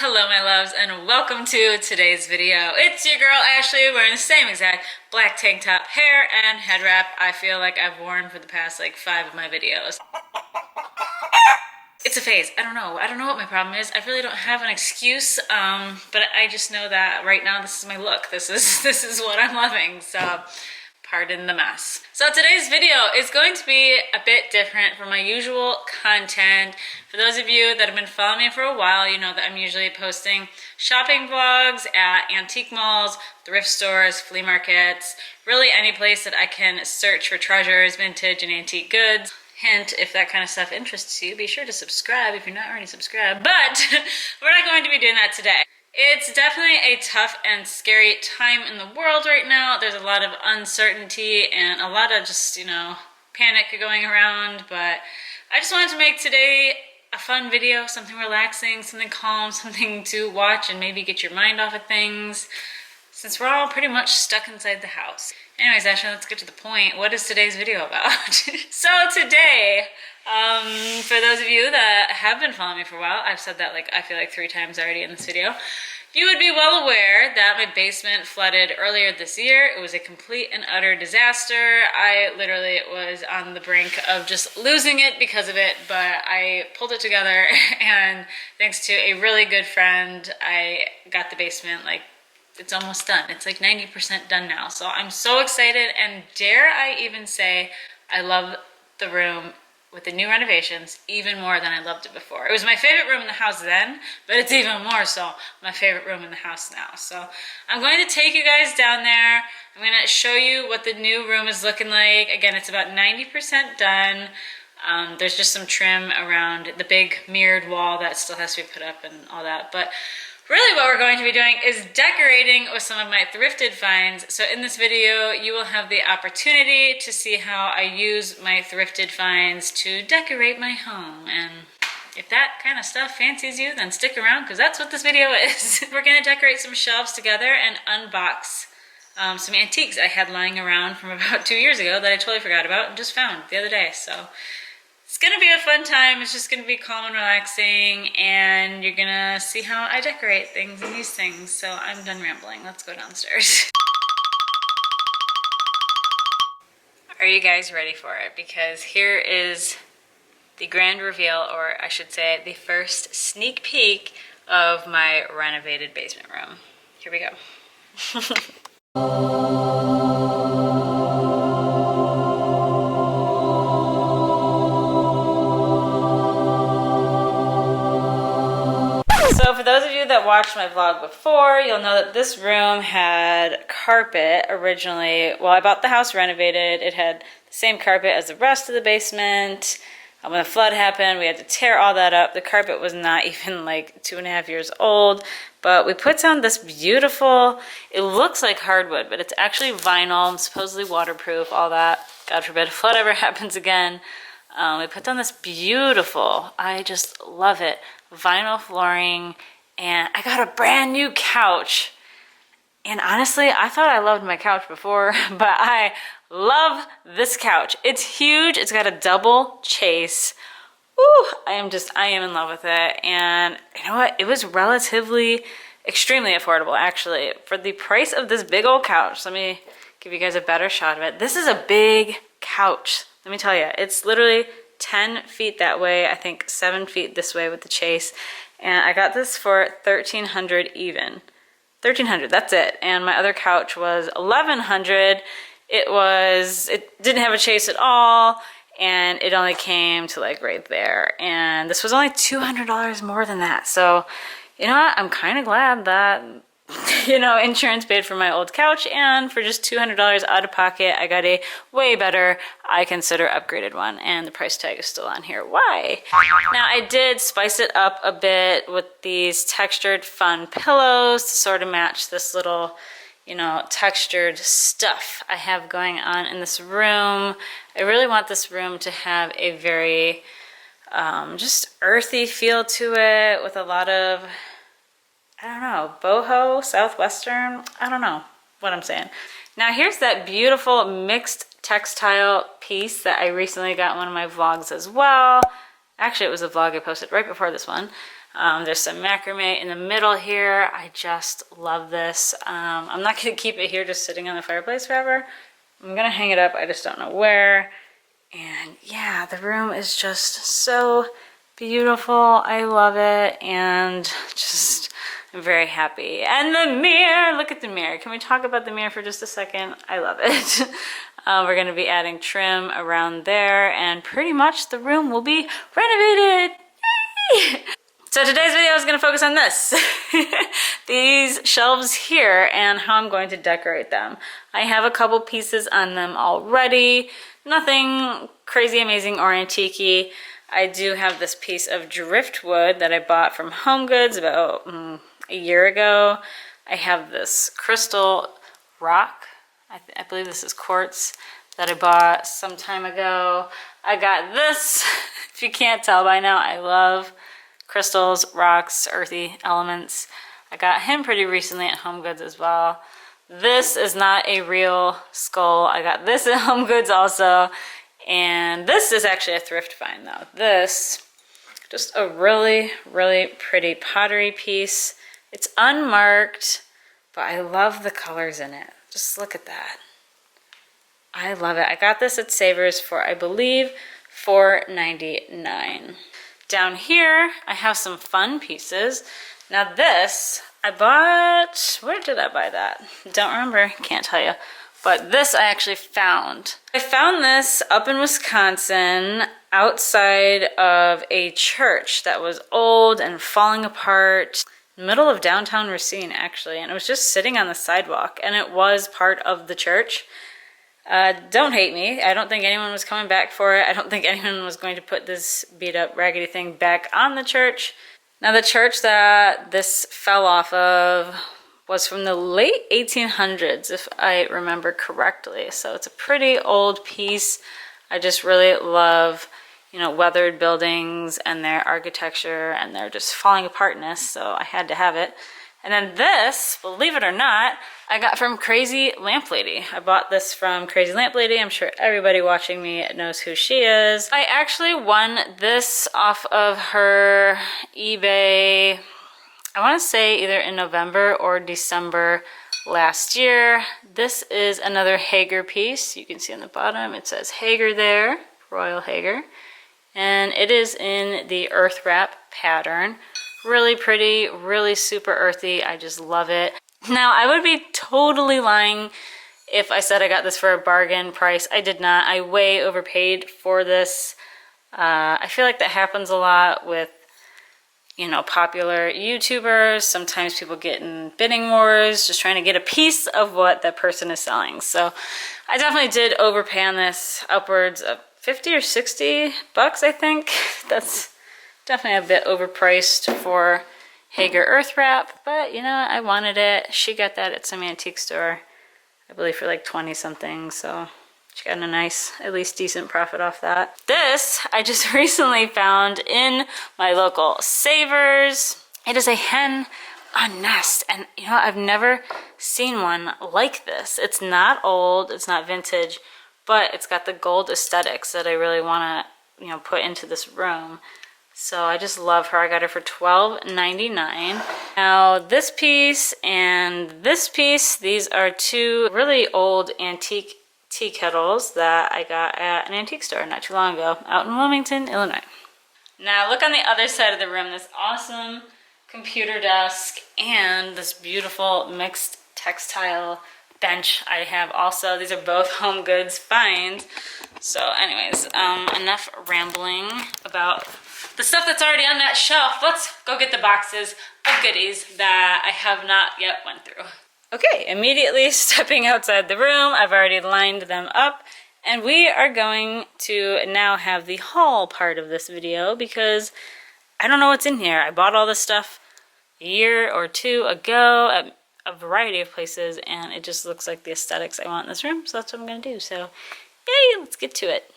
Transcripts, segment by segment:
Hello my loves and welcome to today's video. It's your girl Ashley wearing the same exact black tank top, hair, and head wrap I feel like I've worn for the past like 5 of my videos. It's a phase. I don't know what my problem is. I really don't have an excuse, but I just know that right now this is my look. This is what I'm loving, so pardon the mess. So today's video is going to be a bit different from my usual content. For those of you that have been following me for a while, you know that I'm usually posting shopping vlogs at antique malls, thrift stores, flea markets, really any place that I can search for treasures, vintage, and antique goods. Hint, if that kind of stuff interests you, be sure to subscribe if you're not already subscribed. But we're not going to be doing that today. It's definitely a tough and scary time in the world right now. There's a lot of uncertainty and a lot of just, panic going around. But I just wanted to make today a fun video, something relaxing, something calm, something to watch and maybe get your mind off of things, since we're all pretty much stuck inside the house. Anyways, Ashley, let's get to the point. What is today's video about? So today, for those of you that have been following me for a while, I've said that I feel like 3 times already in this video. You would be well aware that my basement flooded earlier this year. It was a complete and utter disaster. I literally was on the brink of just losing it because of it, but I pulled it together, and thanks to a really good friend, I got the basement it's almost done. It's like 90% done now. So I'm so excited, and dare I even say I love the room with the new renovations even more than I loved it before. It was my favorite room in the house then, but it's even more so my favorite room in the house now. So I'm going to take you guys down there. I'm going to show you what the new room is looking like. Again, it's about 90% done. There's just some trim around the big mirrored wall that still has to be put up and all that. But really what we're going to be doing is decorating with some of my thrifted finds. So in this video, you will have the opportunity to see how I use my thrifted finds to decorate my home. And if that kind of stuff fancies you, then stick around, because that's what this video is. We're gonna decorate some shelves together and unbox some antiques I had lying around from about 2 years ago that I totally forgot about and just found the other day. So it's gonna be a fun time. It's just gonna be calm and relaxing, and you're gonna see how I decorate things and these things. So I'm done rambling. Let's go downstairs. Are you guys ready for it? Because here is the grand reveal, or I should say the first sneak peek of my renovated basement room. Here we go. So for those of you that watched my vlog before, you'll know that this room had carpet originally. Well, I bought the house renovated. It had the same carpet as the rest of the basement. When the flood happened, we had to tear all that up. The carpet was not even 2.5 years old, but we put down this beautiful, it looks like hardwood, but it's actually vinyl, supposedly waterproof, all that. God forbid a flood ever happens again. We put down this beautiful, I just love it, vinyl flooring, and I got a brand new couch. And honestly, I thought I loved my couch before, but I love this couch. It's huge. It's got a double chase. Ooh, I am in love with it. And you know what? It was extremely affordable, actually. For the price of this big old couch, let me give you guys a better shot of it. This is a big couch. Let me tell you, it's literally 10 feet that way, I think 7 feet this way with the chase. And I got this for $1,300 even. $1,300, that's it. And my other couch was $1,100. It didn't have a chase at all, and it only came to right there. And this was only $200 more than that. So, you know what? I'm kind of glad that insurance paid for my old couch, and for just $200 out of pocket, I got a way better, I consider, upgraded one, and the price tag is still on here. Why? Now, I did spice it up a bit with these textured fun pillows to sort of match this little, textured stuff I have going on in this room. I really want this room to have a very just earthy feel to it, with a lot of, I don't know, boho, southwestern, I don't know what I'm saying. Now here's that beautiful mixed textile piece that I recently got in one of my vlogs as well. Actually, it was a vlog I posted right before this one. There's some macrame in the middle here. I just love this. I'm not going to keep it here just sitting on the fireplace forever. I'm going to hang it up. I just don't know where. And yeah, the room is just so beautiful. I love it. And just, I'm very happy. And the mirror, look at the mirror. Can we talk about the mirror for just a second? I love it. We're going to be adding trim around there, and pretty much the room will be renovated. Yay! So today's video is going to focus on this. These shelves here and how I'm going to decorate them. I have a couple pieces on them already. Nothing crazy, amazing, or antique-y. I do have this piece of driftwood that I bought from HomeGoods about a year ago. I have this crystal rock. I believe this is quartz that I bought some time ago. I got this. If you can't tell by now, I love crystals, rocks, earthy elements. I got him pretty recently at HomeGoods as well. This is not a real skull. I got this at HomeGoods also. And this is actually a thrift find though. This, just a really, really pretty pottery piece. It's unmarked, but I love the colors in it. Just look at that. I love it. I got this at Savers for, I believe, $4.99. Down here, I have some fun pieces. Now this, I bought, where did I buy that? Don't remember, can't tell you. But this I actually found. I found this up in Wisconsin outside of a church that was old and falling apart. Middle of downtown Racine actually, and it was just sitting on the sidewalk, and it was part of the church. Don't hate me. I don't think anyone was coming back for it. I don't think anyone was going to put this beat up raggedy thing back on the church. Now the church that this fell off of was from the late 1800s, if I remember correctly. So it's a pretty old piece. I just really love, you know, weathered buildings and their architecture and their just falling apartness, so I had to have it. And then this, believe it or not, I got from Crazy Lamp Lady. I bought this from Crazy Lamp Lady. I'm sure everybody watching me knows who she is. I actually won this off of her eBay, I want to say either in November or December last year. This is another Hager piece. You can see on the bottom it says Hager there, Royal Hager. And it is in the earth wrap pattern. Really pretty, really super earthy. I just love it. Now, I would be totally lying if I said I got this for a bargain price. I did not. I way overpaid for this. I feel like that happens a lot with, you know, popular YouTubers. Sometimes people get in bidding wars, just trying to get a piece of what that person is selling. So I definitely did overpay on this, upwards of 50 or 60 bucks, I think. That's definitely a bit overpriced for Hager earth wrap, but you know, I wanted it. She got that at some antique store, I believe for like 20 something, so she got a nice, at least decent profit off that. This I just recently found in my local Savers. It is a hen on nest, and you know, I've never seen one like this. It's not old, it's not vintage, but it's got the gold aesthetics that I really want to, you know, put into this room. So I just love her. I got her for $12.99. Now this piece and this piece, these are two really old antique tea kettles that I got at an antique store not too long ago out in Wilmington, Illinois. Now look on the other side of the room, this awesome computer desk and this beautiful mixed textile bench I have also. These are both HomeGoods finds. So anyways, enough rambling about the stuff that's already on that shelf. Let's go get the boxes of goodies that I have not yet went through. Okay, immediately stepping outside the room, I've already lined them up, and we are going to now have the haul part of this video because I don't know what's in here. I bought all this stuff a year or two ago at a variety of places, and it just looks like the aesthetics I want in this room, so that's what I'm gonna do. So yay, let's get to it.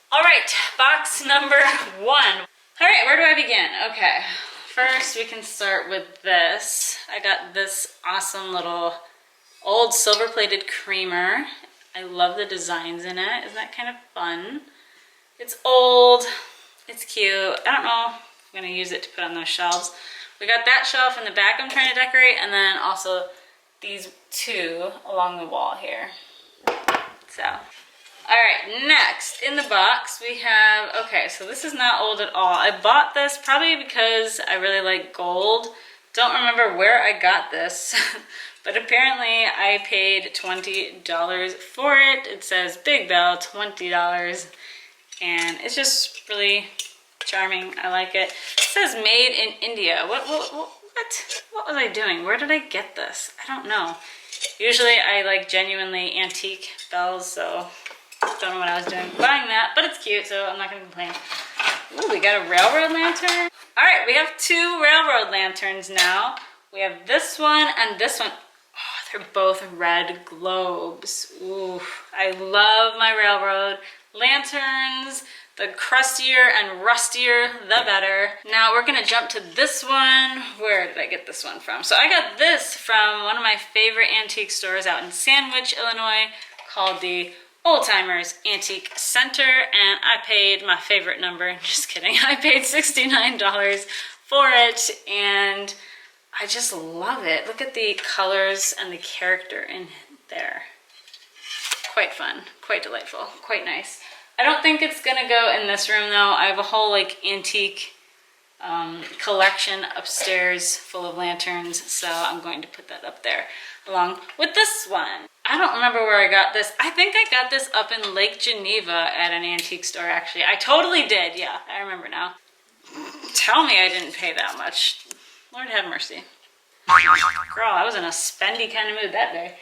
All right, box number one. All right, where do I begin? Okay, first we can start with this. I got this awesome little old silver-plated creamer. I love the designs in it. Isn't that kind of fun? It's old, it's cute. I don't know I'm gonna use it to put on those shelves. We got that shelf in the back I'm trying to decorate, and then also these two along the wall here. So, all right, next in the box we have, okay, so this is not old at all. I bought this probably because I really like gold. Don't remember where I got this, but apparently I paid $20 for it. It says Big Bell, $20, and it's just really charming. I like it. It says made in India. What was I doing? Where did I get this? I don't know. Usually I like genuinely antique bells, so don't know what I was doing buying that, but it's cute, so I'm not gonna complain. Ooh, we got a railroad lantern. All right, we have two railroad lanterns now. We have this one and this one. Oh, they're both red globes. Ooh, I love my railroad lanterns. The crustier and rustier, the better. Now we're gonna jump to this one. Where did I get this one from? So I got this from one of my favorite antique stores out in Sandwich, Illinois, called the Old Timers Antique Center, and I paid my favorite number. Just kidding. I paid $69 for it, and I just love it. Look at the colors and the character in there. Quite fun, quite delightful, quite nice. I don't think it's gonna go in this room though. I have a whole like antique collection upstairs full of lanterns, so I'm going to put that up there along with this one. I don't remember where I got this. I think I got this up in Lake Geneva at an antique store actually. I totally did, yeah, I remember now. Tell me I didn't pay that much. Lord have mercy. Girl, I was in a spendy kind of mood that day.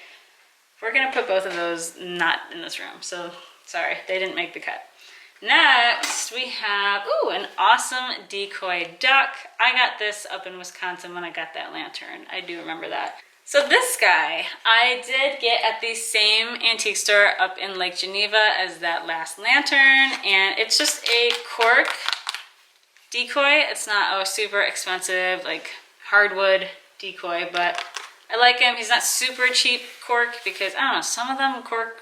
We're gonna put both of those not in this room, so sorry, they didn't make the cut. Next, we have, ooh, an awesome decoy duck. I got this up in Wisconsin when I got that lantern. I do remember that. So this guy, I did get at the same antique store up in Lake Geneva as that last lantern, and it's just a cork decoy. It's not a super expensive, like hardwood decoy, but I like him. He's not super cheap cork because, I don't know, some of them cork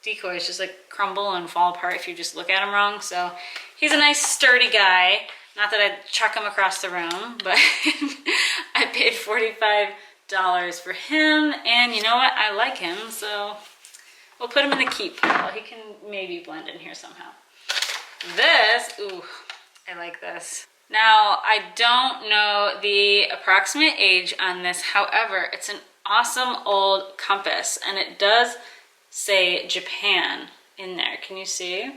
decoys just like crumble and fall apart if you just look at him wrong. So he's a nice sturdy guy. Not that I'd chuck him across the room, but I paid $45 for him, and you know what? I like him, so we'll put him in the keep pile. He can maybe blend in here somehow. This, ooh, I like this. Now, I don't know the approximate age on this. However, it's an awesome old compass, and it does say Japan in there. Can you see?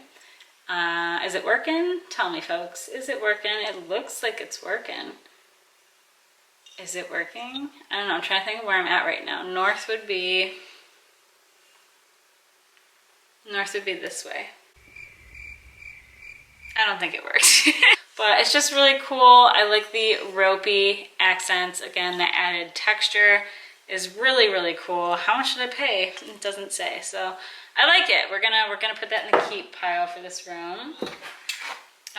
Is it working? Tell me, folks. Is it working? It looks like it's working. Is it working? I don't know. I'm trying to think of where I'm at right now. North would be this way. I don't think it works. But it's just really cool. I like the ropey accents. Again, the added texture is really, really cool. How much did I pay? It doesn't say. So I like it. We're gonna put that in the keep pile for this room.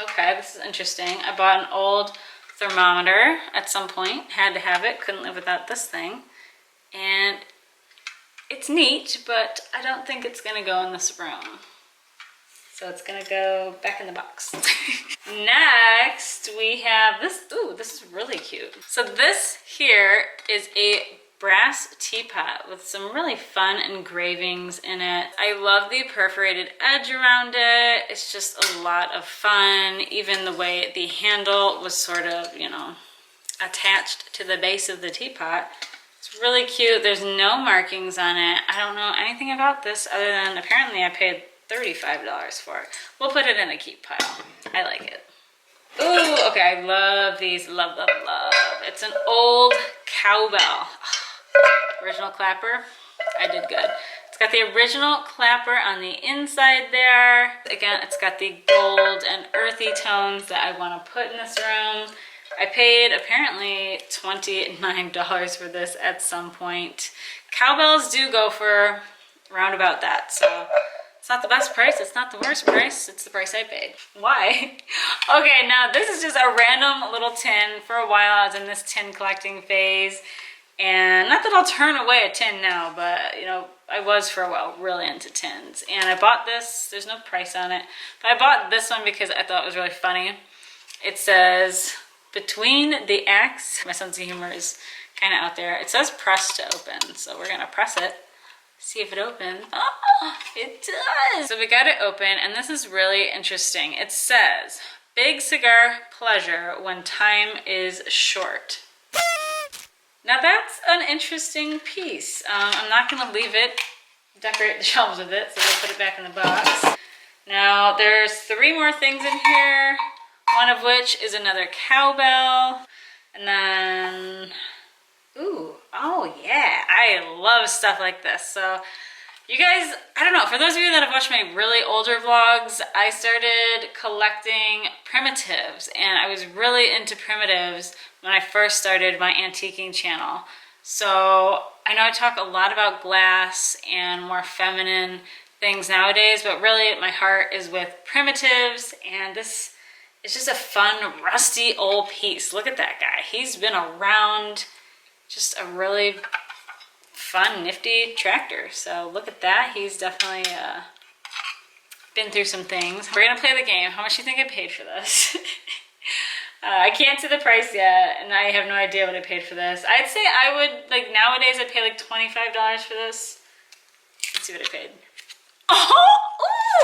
Okay, this is interesting. I bought an old thermometer at some point. Had to have it. Couldn't live without this thing. And it's neat, but I don't think it's gonna go in this room. So it's gonna go back in the box. Next, we have this. Ooh, this is really cute. So this here is a brass teapot with some really fun engravings in it. I love the perforated edge around it. It's just a lot of fun. Even the way the handle was sort of, you know, attached to the base of the teapot. It's really cute. There's no markings on it. I don't know anything about this other than apparently I paid $35 for it. We'll put it in a keep pile. I like it. Ooh, okay, I love these. Love, love, love. It's an old cowbell. Original clapper. I did good. It's got the original clapper on the inside there. Again, it's got the gold and earthy tones that I want to put in this room. I paid apparently $29 for this at some point. Cowbells do go for around about that, so it's not the best price, it's not the worst price, it's the price I paid. Why? Okay, now this is just a random little tin. For a while I was in this tin collecting phase, and not that I'll turn away a tin now, but you know, I was for a while really into tins. And I bought this, there's no price on it, but I bought this one because I thought it was really funny. It says between the X. My sense of humor is kind of out there. It says press to open, so we're gonna press it. See if it opens. Oh, it does! So we got it open, and this is really interesting. It says, big cigar pleasure when time is short. Now that's an interesting piece. I'm not gonna leave it, decorate the shelves with it, so we'll put it back in the box. Now there's 3 more things in here, one of which is another cowbell, and then, ooh, oh yeah, I love stuff like this. So you guys, I don't know, for those of you that have watched my really older vlogs, I started collecting primitives, and I was really into primitives when I first started my antiquing channel. So I know I talk a lot about glass and more feminine things nowadays, but really my heart is with primitives, and this is just a fun, rusty old piece. Look at that guy. He's been around, just a really fun, nifty tractor. So look at that. He's definitely been through some things. We're gonna play the game. How much do you think I paid for this? I can't see the price yet, and I have no idea what I paid for this. I'd say I would, like nowadays, I'd pay like $25 for this. Let's see what I paid. Oh,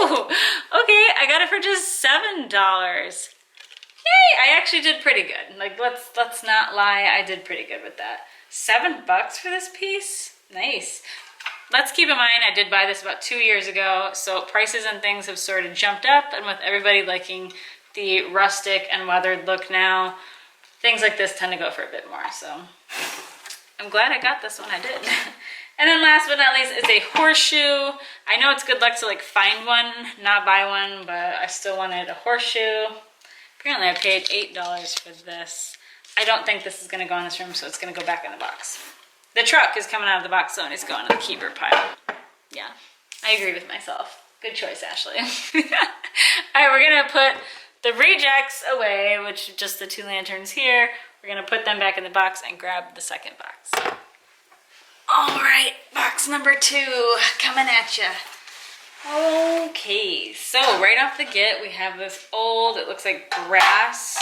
ooh, okay, I got it for just $7. Yay, I actually did pretty good. Like, let's not lie, I did pretty good with that. $7 for this piece? Nice. Let's keep in mind, I did buy this about 2 years ago, so prices and things have sort of jumped up, and with everybody liking the rustic and weathered look now, things like this tend to go for a bit more, so I'm glad I got this one, I did. And then last but not least is a horseshoe. I know it's good luck to like find one, not buy one, but I still wanted a horseshoe. Apparently I paid $8 for this. I don't think this is gonna go in this room, so it's gonna go back in the box. The truck is coming out of the box, so it's going in the keeper pile. Yeah, I agree with myself. Good choice, Ashley. All right, we're gonna put the rejects away, which is just the 2 lanterns here. We're gonna put them back in the box and grab the second box. All right, box number 2 coming at you. Okay, so right off the get, we have this old, it looks like brass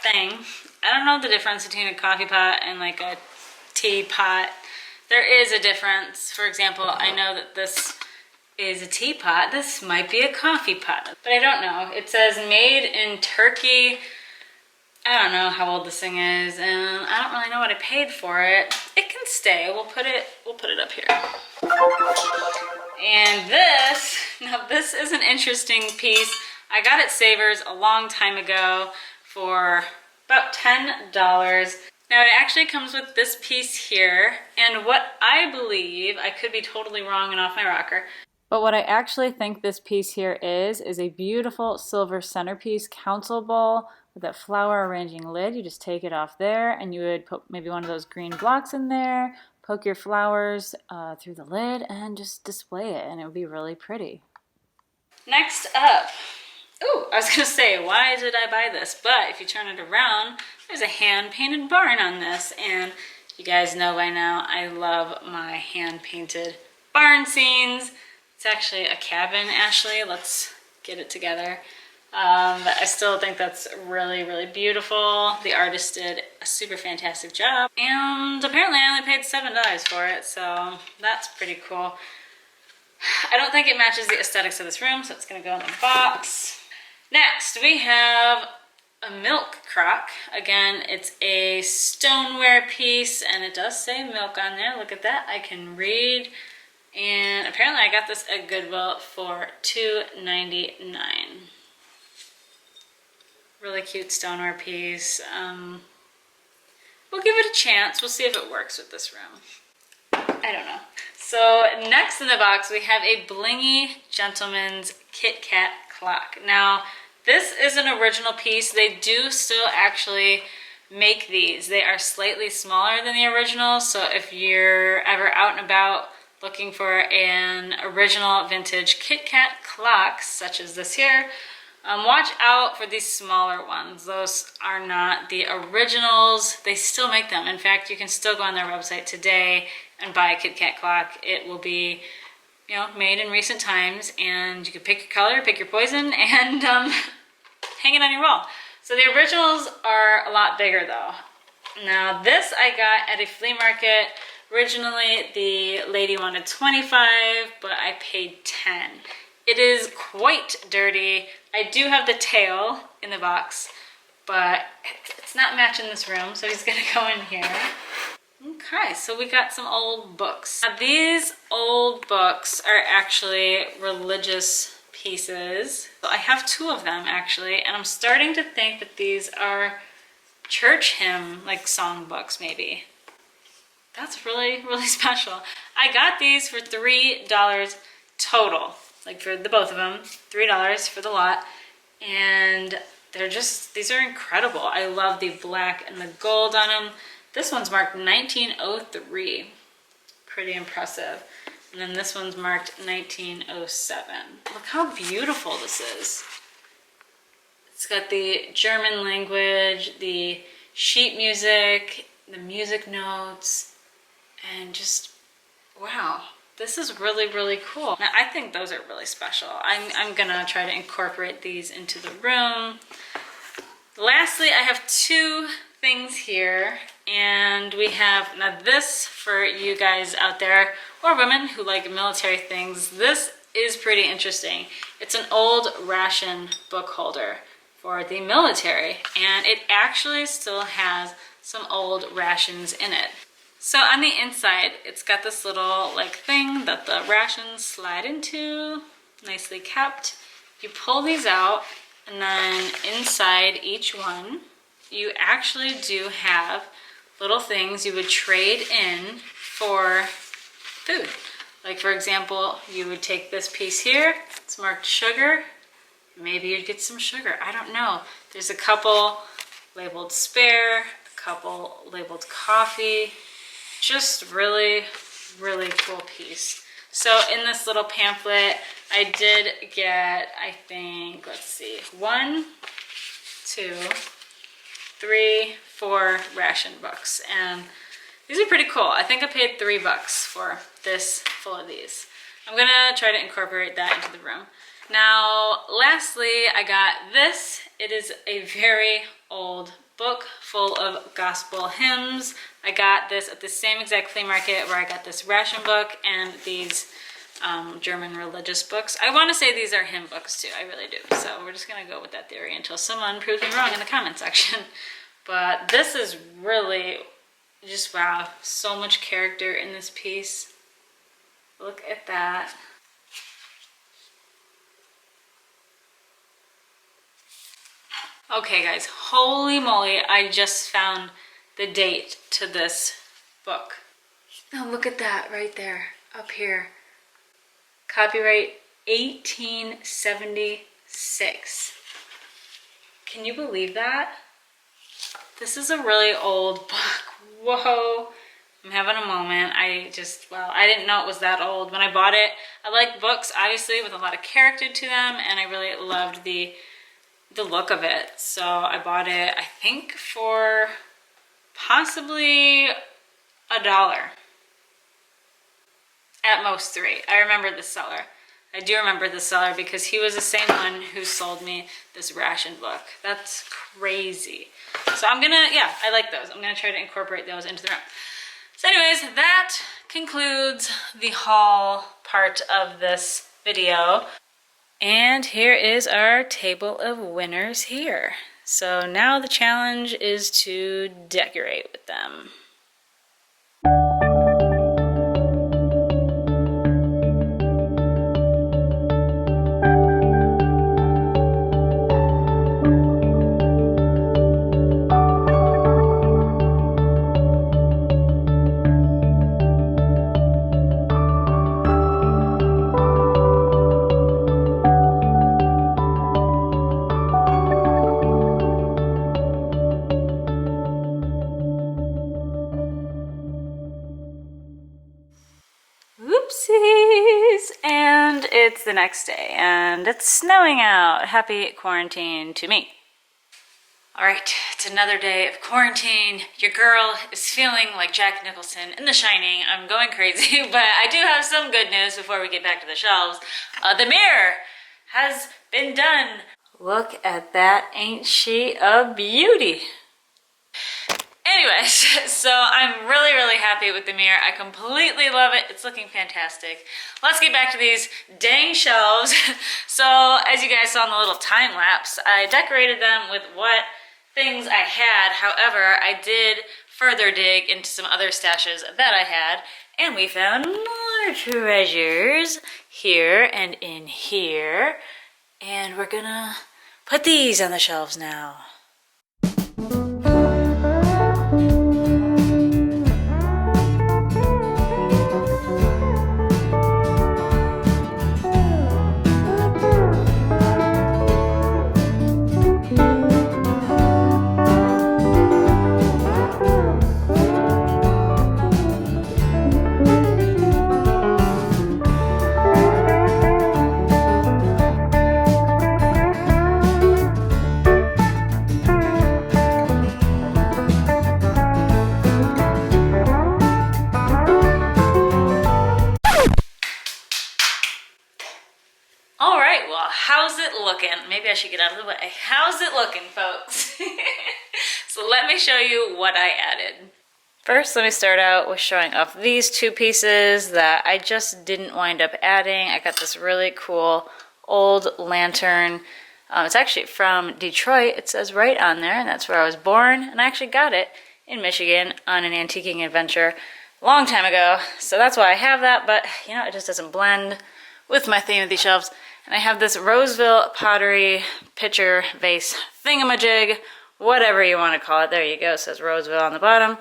thing. I don't know the difference between a coffee pot and like a teapot. There is a difference. For example, I know that this is a teapot. This might be a coffee pot, but I don't know. It says made in Turkey. I don't know how old this thing is, and I don't really know what I paid for it. It can stay. We'll put it up here. And this, now this is an interesting piece. I got it at Savers a long time ago for about $10. Now it actually comes with this piece here, and what I believe, I could be totally wrong and off my rocker, but what I actually think this piece here is a beautiful silver centerpiece council bowl with that flower arranging lid. You just take it off there, and you would put maybe one of those green blocks in there, poke your flowers through the lid, and just display it, and it would be really pretty. Next up, oh, I was gonna say, why did I buy this? But if you turn it around, there's a hand-painted barn on this, and you guys know by now I love my hand-painted barn scenes. It's actually a cabin, Ashley. Let's get it together. But I still think that's really, really beautiful. The artist did a super fantastic job, and apparently I only paid $7 for it, so that's pretty cool. I don't think it matches the aesthetics of this room, so it's gonna go in the box. Next, we have a milk crock. Again, it's a stoneware piece, and it does say milk on there. Look at that, I can read. And apparently I got this at Goodwill for $2.99. Really cute stoneware piece. We'll give it a chance. We'll see if it works with this room. I don't know. So next in the box, we have a blingy gentleman's Kit Kat clock. Now, this is an original piece. They do still actually make these. They are slightly smaller than the original, so if you're ever out and about looking for an original vintage Kit Kat clock, such as this here, watch out for these smaller ones. Those are not the originals. They still make them. In fact, you can still go on their website today and buy a Kit Kat clock. It will be, you know, made in recent times, and you can pick your color, pick your poison, and hang it on your wall. So the originals are a lot bigger though. Now this I got at a flea market. Originally the lady wanted 25, but I paid 10. It is quite dirty. I do have the tail in the box, but it's not matching this room, so he's gonna go in here. Okay, so we got some old books. Now these old books are actually religious pieces. So I have 2 of them actually, and I'm starting to think that these are church hymn, like song books maybe. That's really, really special. I got these for $3 total. Like for the both of them, $3 for the lot. And they're just, these are incredible. I love the black and the gold on them. This one's marked 1903. Pretty impressive. And then this one's marked 1907. Look how beautiful this is. It's got the German language, the sheet music, the music notes, and just, wow. This is really, really cool. Now, I think those are really special. I'm gonna try to incorporate these into the room. Lastly, I have 2 things here, and we have, now this for you guys out there, or women who like military things, this is pretty interesting. It's an old ration book holder for the military, and it actually still has some old rations in it. So on the inside, it's got this little like thing that the rations slide into, nicely kept. You pull these out, and then inside each one, you actually do have little things you would trade in for food. Like for example, you would take this piece here, it's marked sugar, maybe you'd get some sugar, I don't know. There's a couple labeled spare, a couple labeled coffee. Just really, really cool piece. So in this little pamphlet, I did get, I think, let's see, 1, 2, 3, 4 ration books. And these are pretty cool. I think I paid $3 for this full of these. I'm gonna try to incorporate that into the room. Now, lastly, I got this. It is a very old book full of gospel hymns. I got this at the same exact flea market where I got this ration book and these German religious books. I want to say these are hymn books too, I really do. So we're just gonna go with that theory until someone proves me wrong in the comment section. But this is really just, wow, so much character in this piece. Look at that. Okay guys, holy moly, I just found the date to this book. Now look at that right there, up here. Copyright 1876. Can you believe that? This is a really old book. Whoa, I'm having a moment. Well, I didn't know it was that old. When I bought it, I like books, obviously, with a lot of character to them, and I really loved the look of it. So I bought it, I think, for possibly $1. At most $3. I remember the seller. I do remember the seller because he was the same one who sold me this ration book. That's crazy. So I'm gonna, yeah, I like those. I'm gonna try to incorporate those into the room. So anyways, that concludes the haul part of this video. And here is our table of winners here. So now the challenge is to decorate with them. Whoopsies! And it's the next day and it's snowing out. Happy quarantine to me. All right, it's another day of quarantine. Your girl is feeling like Jack Nicholson in The Shining. I'm going crazy, but I do have some good news before we get back to the shelves. The mirror has been done. Look at that, ain't she a beauty? Anyways, so I'm really, really happy with the mirror. I completely love it. It's looking fantastic. Let's get back to these dang shelves. So as you guys saw in the little time lapse, I decorated them with what things I had. However, I did further dig into some other stashes that I had, and we found more treasures here and in here. And we're gonna put these on the shelves now. How's it looking? Maybe I should get out of the way. How's it looking, folks? So let me show you what I added. First, let me start out with showing off these two pieces that I just didn't wind up adding. I got this really cool old lantern. It's actually from Detroit. It says right on there, and that's where I was born. And I actually got it in Michigan on an antiquing adventure a long time ago. So that's why I have that, but you know, it just doesn't blend with my theme of these shelves. And I have this Roseville pottery pitcher vase thingamajig, whatever you want to call it. There you go, it says Roseville on the bottom.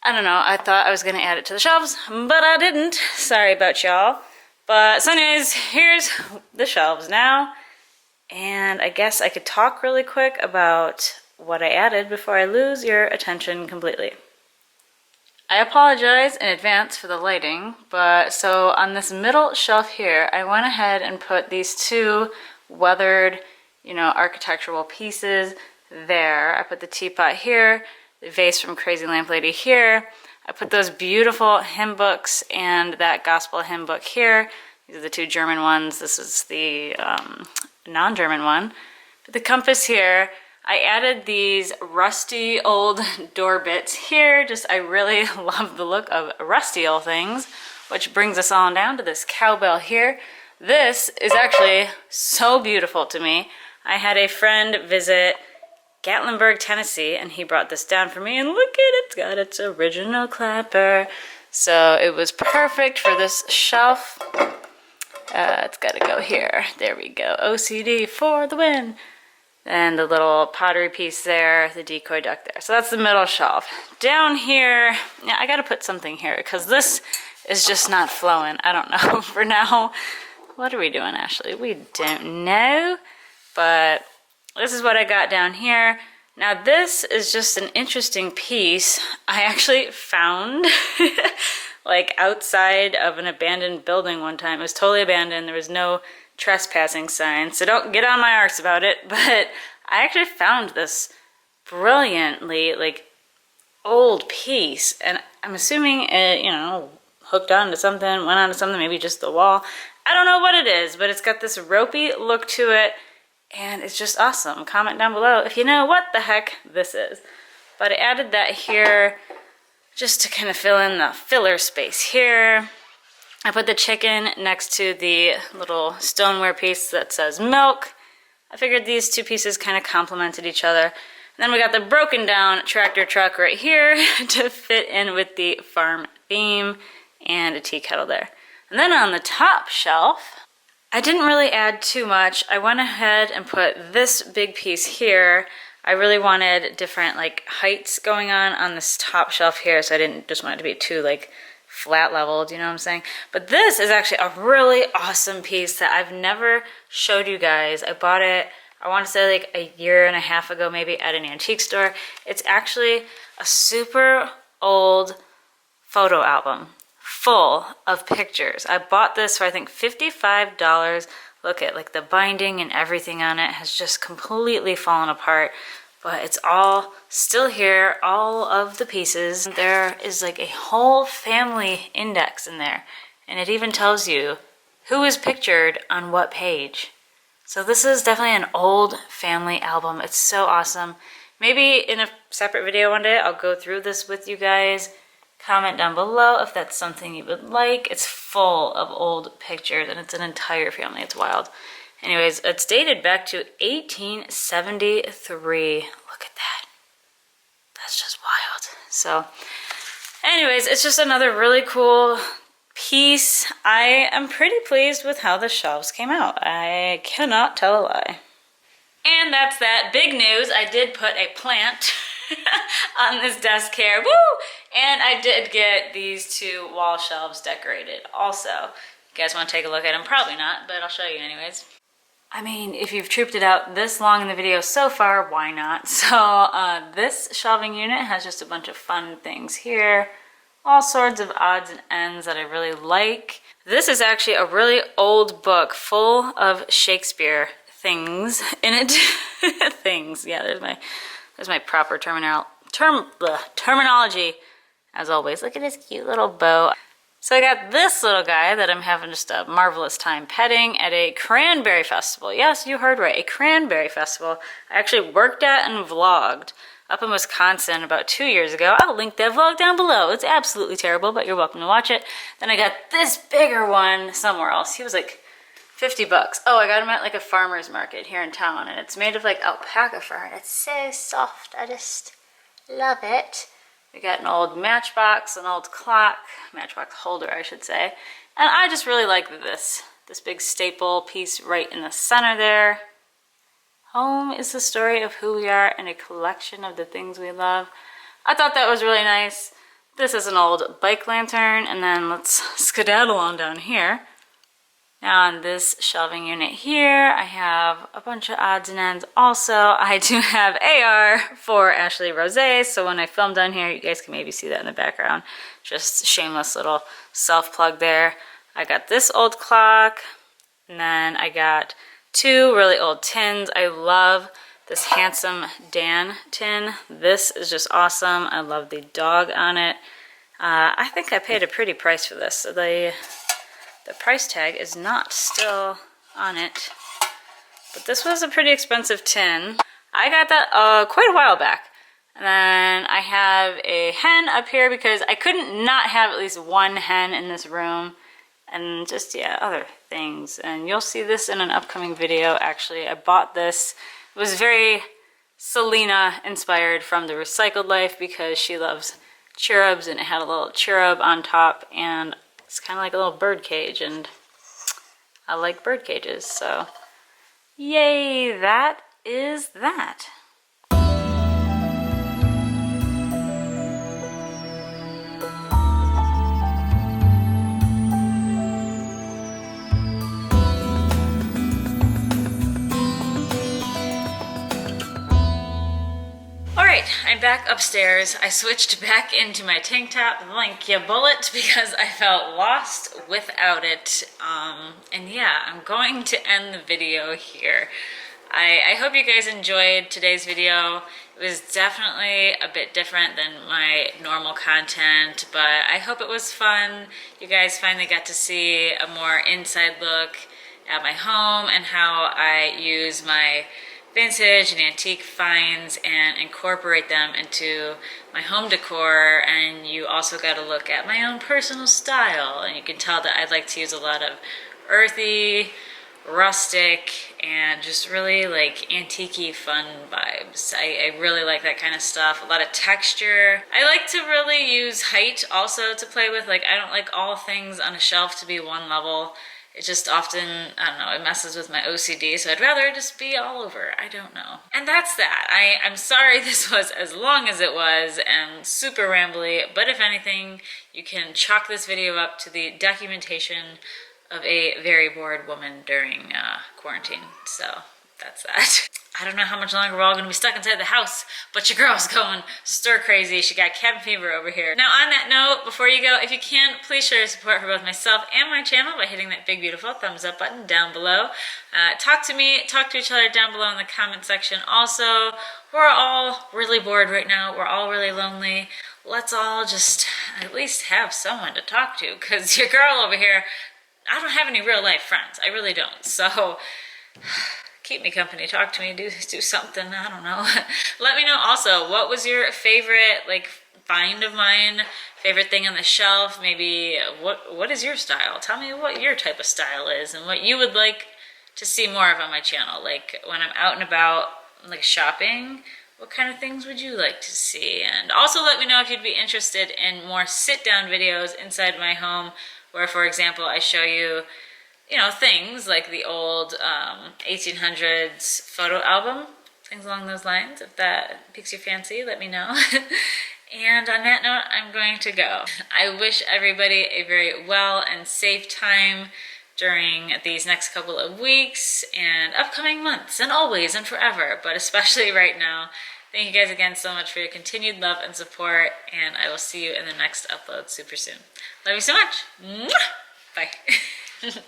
I don't know, I thought I was going to add it to the shelves, but I didn't. Sorry about y'all. But so anyways, here's the shelves now. And I guess I could talk really quick about what I added before I lose your attention completely. I apologize in advance for the lighting, but so on this middle shelf here, I went ahead and put these two weathered, you know, architectural pieces there. I put the teapot here, the vase from Crazy Lamp Lady here. I put those beautiful hymn books and that gospel hymn book here. These are the two German ones. This is the non-German one. But the compass here, I added these rusty old door bits here. I really love the look of rusty old things, which brings us on down to this cowbell here. This is actually so beautiful to me. I had a friend visit Gatlinburg, Tennessee, and he brought this down for me, and look at it, it's got its original clapper. So it was perfect for this shelf. It's got to go here. There we go. OCD for the win. And the little pottery piece there, the decoy duck there. So that's the middle shelf. Down here, yeah, I gotta put something here because this is just not flowing. I don't know for now. What are we doing, Ashley? We don't know, but this is what I got down here. Now this is just an interesting piece. I actually found like outside of an abandoned building one time. It was totally abandoned. There was no trespassing sign, so don't get on my arse about it, but I actually found this brilliantly like old piece, and I'm assuming it, you know, hooked onto something, went onto something, maybe just the wall. I don't know what it is, but it's got this ropey look to it, and it's just awesome. Comment down below if you know what the heck this is. But I added that here just to kind of fill in the filler space here. I put the chicken next to the little stoneware piece that says milk. I figured these two pieces kind of complemented each other. And then we got the broken down tractor truck right here to fit in with the farm theme, and a tea kettle there. And then on the top shelf, I didn't really add too much. I went ahead and put this big piece here. I really wanted different like heights going on this top shelf here, so I didn't just want it to be too like flat leveled, you know what I'm saying? But this is actually a really awesome piece that I've never showed you guys. I bought it, I want to say like a year and a half ago maybe, at an antique store. It's actually a super old photo album full of pictures. I bought this for I think $55. Look at like the binding and everything on it has just completely fallen apart. But it's all still here, all of the pieces. There is like a whole family index in there. And it even tells you who is pictured on what page. So this is definitely an old family album. It's so awesome. Maybe in a separate video one day, I'll go through this with you guys. Comment down below if that's something you would like. It's full of old pictures and it's an entire family. It's wild. Anyways, it's dated back to 1873. Look at that. That's just wild. So anyways, it's just another really cool piece. I am pretty pleased with how the shelves came out. I cannot tell a lie. And that's that. Big news, I did put a plant on this desk here. Woo! And I did get these 2 wall shelves decorated also. You guys want to take a look at them? Probably not, but I'll show you anyways. I mean, if you've trooped it out this long in the video so far, why not? So this shelving unit has just a bunch of fun things here. All sorts of odds and ends that I really like. This is actually a really old book full of Shakespeare things in it. Things, yeah, there's my proper terminology. As always, look at this cute little bow. So I got this little guy that I'm having just a marvelous time petting at a cranberry festival. Yes, you heard right, a cranberry festival. I actually worked at and vlogged up in Wisconsin about 2 years ago. I'll link that vlog down below. It's absolutely terrible, but you're welcome to watch it. Then I got this bigger one somewhere else. He was like 50 bucks. Oh, I got him at like a farmer's market here in town, and it's made of like alpaca fur, and it's so soft. I just love it. We got an old matchbox, an old clock, matchbox holder, I should say. And I just really like this big staple piece right in the center there. Home is the story of who we are and a collection of the things we love. I thought that was really nice. This is an old bike lantern, and then let's skedaddle on down here. Now on this shelving unit here, I have a bunch of odds and ends. Also, I do have AR for Ashley Rosé, so when I film down here, you guys can maybe see that in the background. Just shameless little self-plug there. I got this old clock, and then I got 2 really old tins. I love this Handsome Dan tin. This is just awesome. I love the dog on it. I think I paid a pretty price for this. So the price tag is not still on it, but this was a pretty expensive tin. I got that quite a while back. And then I have a hen up here because I couldn't not have at least one hen in this room, and just, yeah, other things. And you'll see this in an upcoming video. Actually, I bought this. It was very Selena inspired from the Recycled Life because she loves cherubs, and it had a little cherub on top, and it's kind of like a little bird cage, and I like bird cages, so yay, that is that. I'm back upstairs. I switched back into my tank top, thank you bullet, because I felt lost without it. And yeah, I'm going to end the video here. I hope you guys enjoyed today's video. It was definitely a bit different than my normal content, but I hope it was fun. You guys finally got to see a more inside look at my home and how I use my vintage and antique finds and incorporate them into my home decor. And you also got to look at my own personal style, and you can tell that I like to use a lot of earthy, rustic, and just really like antique-y fun vibes. I really like that kind of stuff. A lot of texture. I like to really use height also to play with. Like, I don't like all things on a shelf to be one level. It just often, I don't know, it messes with my OCD, so I'd rather just be all over. I don't know. And that's that. I'm sorry this was as long as it was and super rambly, but if anything, you can chalk this video up to the documentation of a very bored woman during quarantine. So that's that. I don't know how much longer we're all gonna be stuck inside the house, but your girl's going stir crazy. She got cabin fever over here. Now on that note, before you go, if you can, please show your support for both myself and my channel by hitting that big beautiful thumbs up button down below. Talk to me, talk to each other down below in the comment section. Also, we're all really bored right now. We're all really lonely. Let's all just at least have someone to talk to, because your girl over here, I don't have any real life friends. I really don't. So keep me company, talk to me, do something, I don't know. Let me know also, what was your favorite like find of mine, favorite thing on the shelf? Maybe what is your style? Tell me what your type of style is and what you would like to see more of on my channel. Like when I'm out and about like shopping, what kind of things would you like to see? And also let me know if you'd be interested in more sit-down videos inside my home where, for example, I show you, you know, things like the old 1800s photo album, things along those lines. If that piques your fancy, let me know. And on that note, I'm going to go. I wish everybody a very well and safe time during these next couple of weeks and upcoming months and always and forever, but especially right now. Thank you guys again so much for your continued love and support, and I will see you in the next upload super soon. Love you so much. Mwah! Bye.